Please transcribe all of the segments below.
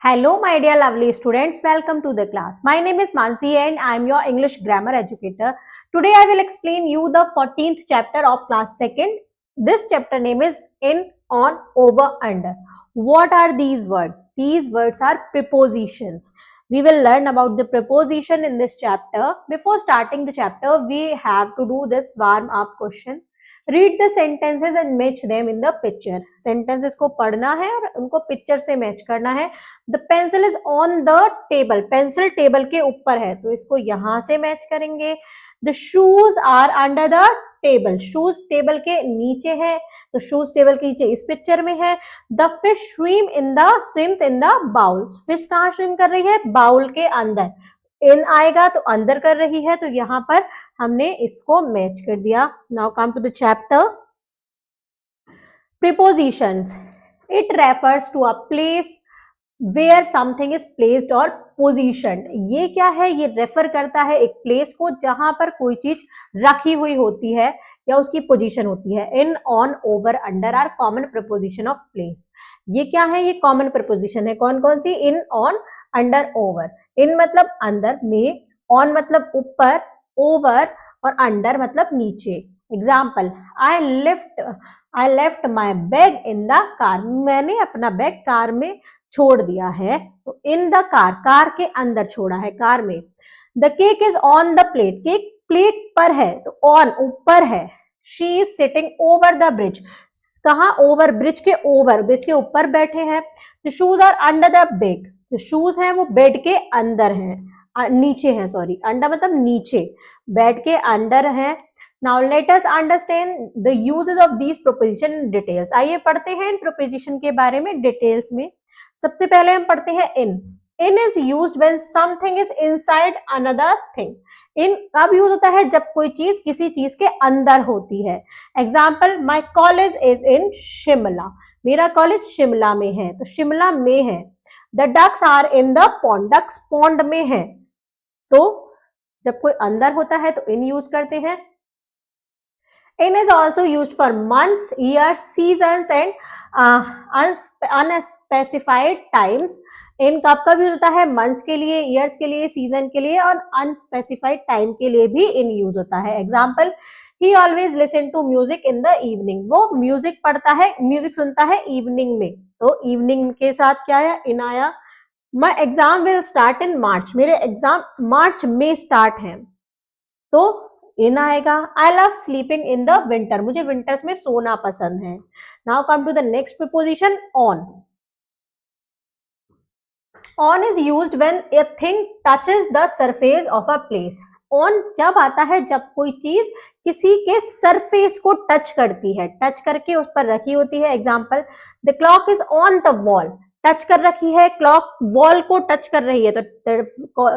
Hello, my dear lovely students. Welcome to the class. My name is Mansi and I am your English grammar educator. Today I will explain you the 14th chapter of class 2nd. This chapter name is in, on, over, under. What are these words? These words are prepositions. We will learn about the preposition in this chapter. Before starting the chapter, we have to do this warm up question. Read the sentences and match them in the picture. Sentences को पढ़ना है और उनको picture से match करना है. The pencil is on the table. Pencil table के ऊपर है तो इसको यहां से मैच करेंगे. The shoes are under the table. Shoes table के नीचे है तो शूज टेबल के नीचे इस पिक्चर में है. The fish swims in the bowl. Fish कहाँ स्विम कर रही है? बाउल के अंदर. इन आएगा तो अंदर कर रही है तो यहां पर हमने इसको मैच कर दिया. Now come to the chapter. Prepositions. It refers to a place where something is placed और पोजीशन्ड. ये क्या है? ये रेफर करता है एक प्लेस को जहां पर कोई चीज रखी हुई होती है या उसकी पोजीशन होती है. In, on, over, under are common preposition of place. ये क्या है? ये कॉमन प्रीपोजिशन है. कौन कौन सी? In, on, under, over. In मतलब अंदर में, ऑन मतलब ऊपर, ओवर और अंडर मतलब नीचे. Example, I left my bag in the car. मैंने अपना बैग कार में छोड़ दिया है तो इन द कार, कार के अंदर छोड़ा है, कार में. The cake is on the plate. Cake plate पर है तो ऑन ऊपर है. She is sitting over the bridge. कहा? ओवर, ब्रिज के ओवर, ब्रिज के ऊपर बैठे हैं. The shoes are under the bag. जो शूज हैं वो बेड के अंदर हैं, नीचे हैं, सॉरी, अंडर मतलब नीचे, बेड के अंदर हैं. Now let us understand the uses of these proposition in details. आइए पढ़ते हैं इन प्रोपोजिशन के बारे में डिटेल्स में. सबसे पहले हम पढ़ते हैं in. In is used when something is inside another thing. In कब यूज होता है? जब कोई चीज किसी चीज के अंदर होती है. Example, my college is in Shimla. मेरा कॉलेज शिमला में है तो शिमला में है. The ducks are in the pond. Ducks pond में है. तो जब कोई अंदर होता है तो इन यूज करते हैं. In is also use for months, year, seasons and unspecified times. In कब कब यूज होता है? मंथ्स के लिए, ईयर्स के लिए, सीजन के लिए और अनस्पेसिफाइड टाइम के लिए भी इन यूज होता है. Example, he always listen to music in the evening. वो म्यूजिक पढ़ता है, म्यूजिक सुनता है इवनिंग में. तो इवनिंग के साथ क्या है? इन आया. My exam will start in March. मेरे एग्जाम मार्च में स्टार्ट है तो इन आएगा. I love sleeping in the winter. मुझे विंटर्स में सोना पसंद है. Now come to the next preposition, on. On is used when a thing touches the surface of a place. On जब आता है जब कोई चीज किसी के सरफेस को टच करती है, टच करके उस पर रखी होती है. Example, the clock is on the wall. Touch कर रखी है, क्लॉक वॉल को टच कर रही है तो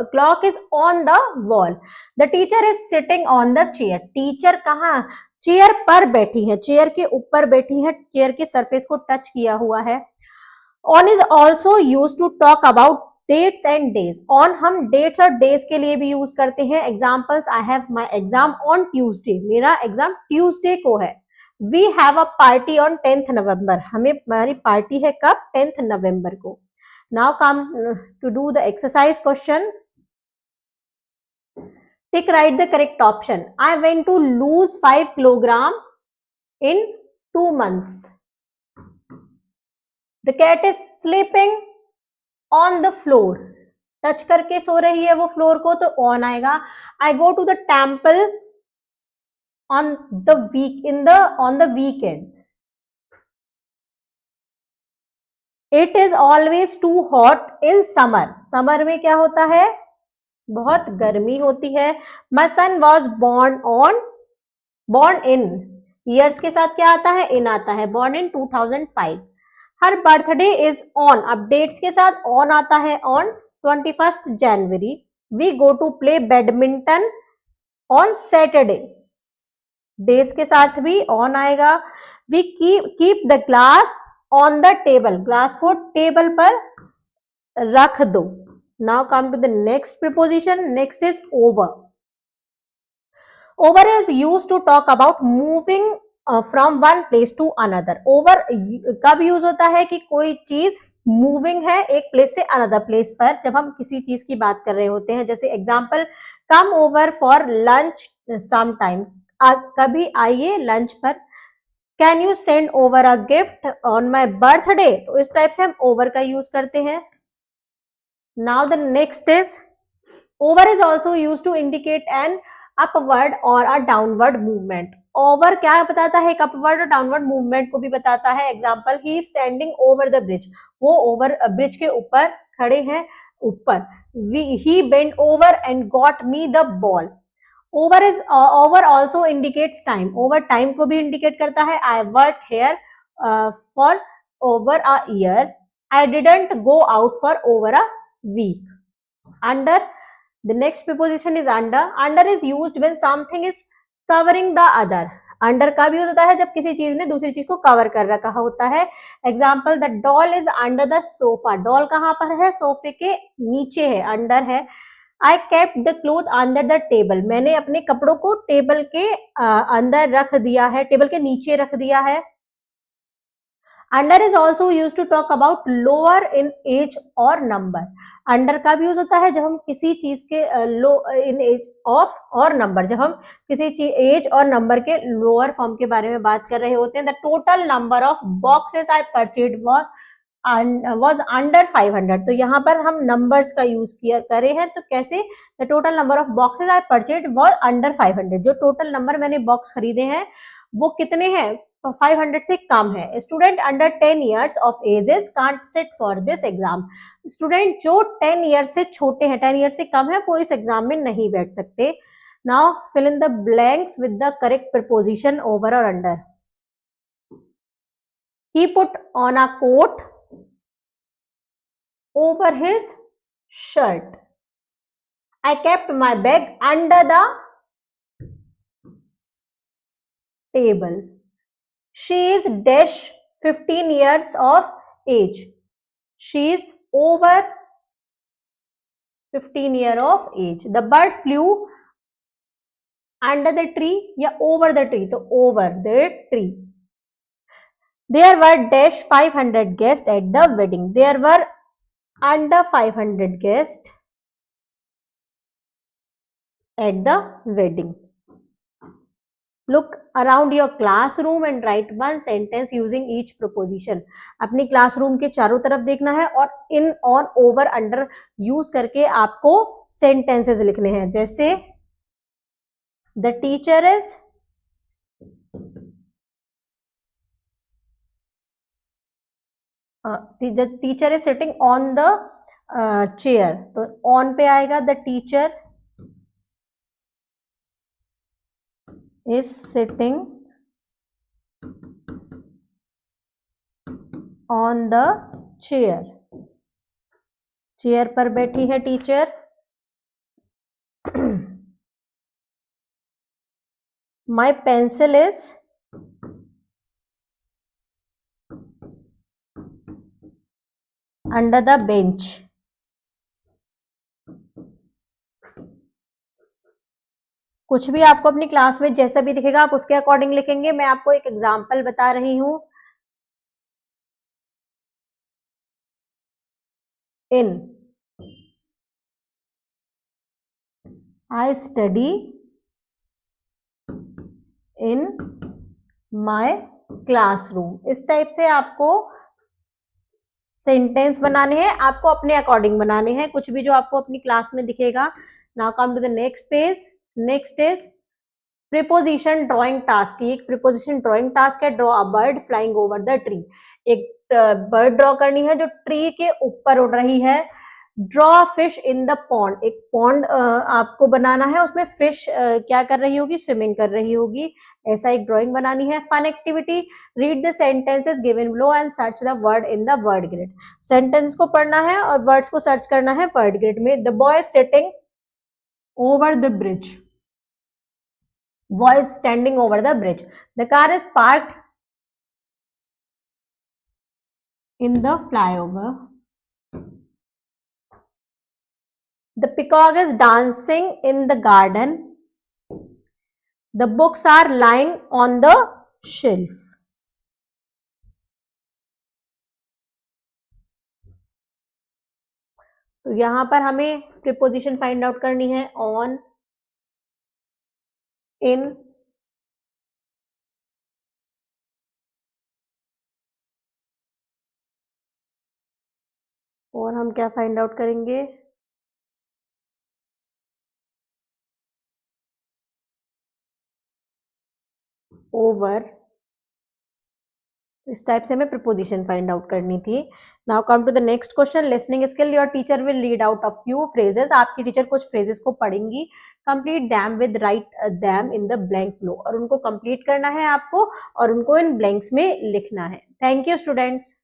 clock is on the wall. The teacher is sitting on the chair. Teacher कहाँ? चेयर पर बैठी है, चेयर के ऊपर बैठी है, चेयर के सरफेस को टच किया हुआ है. On is also use to talk about dates and days. On हम डेट्स और डेज के लिए भी यूज करते हैं. Examples, I have my exam on Tuesday. मेरा एग्जाम ट्यूसडे को है. We have a party on 10th November. हमारी पार्टी है कब? 10th नवंबर को. Now come to do the exercise question. Tick right the correct option. I went to lose 5 kilogram in 2 months. The cat is sleeping on the floor. Touch करके सो रही है वो फ्लोर को तो ऑन आएगा. I go to the temple on the weekend. It is always too hot in summer. Summer में क्या होता है? बहुत गर्मी होती है. My son was born in. Years के साथ क्या आता है? इन आता है. born in 2005. Her birthday is on. अब डेट्स के साथ ऑन आता है. On 21st January. We go to play badminton on Saturday. Days के साथ भी ऑन आएगा. We keep the glass on the table. Glass को टेबल पर रख दो. Now come to the next preposition. Next is over. Over is used to talk about moving from one place to another. Over कब use होता है कि कोई चीज मूविंग है एक प्लेस से अनदर प्लेस पर, जब हम किसी चीज की बात कर रहे होते हैं। जैसे example, come over for lunch sometime, कभी आइए लंच पर। Can you send over a gift on my birthday, तो इस टाइप से हम ओवर का यूज करते हैं। Now the next is, over is also use to indicate an upward और अ डाउनवर्ड मूवमेंट। ओवर क्या बताता है? एक अपवर्ड और डाउनवर्ड मूवमेंट को भी बताता है। Example, he standing over the bridge, वो ओवर ब्रिज के ऊपर खड़े हैं, ऊपर। He bend over and got me the ball. Over also indicates time, over time को भी इंडिकेट करता है। I work here for over a year, I didn't go out for over a week. Under, the next preposition is under. Under is used when something is covering the other. Under कब use होता है? जब किसी चीज ने दूसरी चीज को कवर कर रखा होता है। Example, the doll is under the sofa, doll कहाँ पर है? सोफे के नीचे है, अंडर है। I kept the cloth under the table, मैंने अपने कपड़ों को टेबल के अंदर रख दिया है, टेबल के नीचे रख दिया है। Under is also use to talk about lower in age और नंबर। अंडर का भी यूज होता है जब हम किसी चीज के लो इन एज ऑफ और नंबर, जब हम किसी एज और नंबर के लोअर फॉर्म के बारे में बात कर रहे होते हैं। The total number of boxes I purchase was under 500, तो यहाँ पर हम नंबर्स का यूज किया करे हैं। तो कैसे? The total number of boxes I purchase was under 500, जो टोटल नंबर मैंने बॉक्स खरीदे हैं वो कितने हैं? 500 से कम है। Student under 10 years of ages can't sit for this exam, student जो 10 years से छोटे हैं, 10 years से कम है, वो इस एग्जाम में नहीं बैठ सकते। Now fill in the blanks with the correct preposition over और under. he put on a coat over his shirt, I kept my bag under the table, she is dash 15 years of age, she is over 15 year of age। the bird flew under the tree या over the tree, तो over the tree। there were dash 500 guests at the wedding, there were under 500 guests at the wedding। look around your classroom and write one sentence using each preposition। अपनी classroom के चारों तरफ देखना है और इन, on, over, under use करके आपको sentences लिखने हैं। जैसे the teacher is the teacher is sitting on the chair, तो ऑन पे आएगा the teacher is sitting on the chair, chair पर बैठी है teacher. my pencil is under the bench, कुछ भी आपको अपनी क्लास में जैसा भी दिखेगा आप उसके अकॉर्डिंग लिखेंगे। मैं आपको एक एग्जांपल बता रही हूं। In, I study in my classroom. इस टाइप से आपको सेंटेंस बनाने हैं, आपको अपने अकॉर्डिंग बनाने हैं, कुछ भी जो आपको अपनी क्लास में दिखेगा। Now come to the next page. Next is preposition drawing task. एक प्रीपोजिशन ड्रॉइंग टास्क है। Draw a bird flying over the tree, एक बर्ड ड्रॉ करनी है जो ट्री के ऊपर उड़ रही है। Draw a fish in the pond, एक पॉन्ड आपको बनाना है, उसमें फिश क्या कर रही होगी? स्विमिंग कर रही होगी। ऐसा एक ड्राइंग बनानी है। Fun activity, read the sentences given below and search the word in the word grid. Sentences को पढ़ना है और वर्ड्स को सर्च करना है वर्ड ग्रिड में। The boy sitting over the bridge, boy is standing over the bridge, the car is parked in the flyover, the peacock is dancing in the garden, the books are lying on the shelf. तो यहां पर हमें preposition find out करनी है, on, इन, और हम क्या find out करेंगे, ओवर। इस टाइप से हमें प्रीपोजिशन फाइंड आउट करनी थी। Now come to the next question, listening skill. Your teacher will read out a few phrases. आपकी टीचर कुछ फ्रेजेस को पढ़ेंगी, complete them with, write them in the blank लो, और उनको कंप्लीट करना है आपको और उनको इन ब्लैंक्स में लिखना है। Thank you students.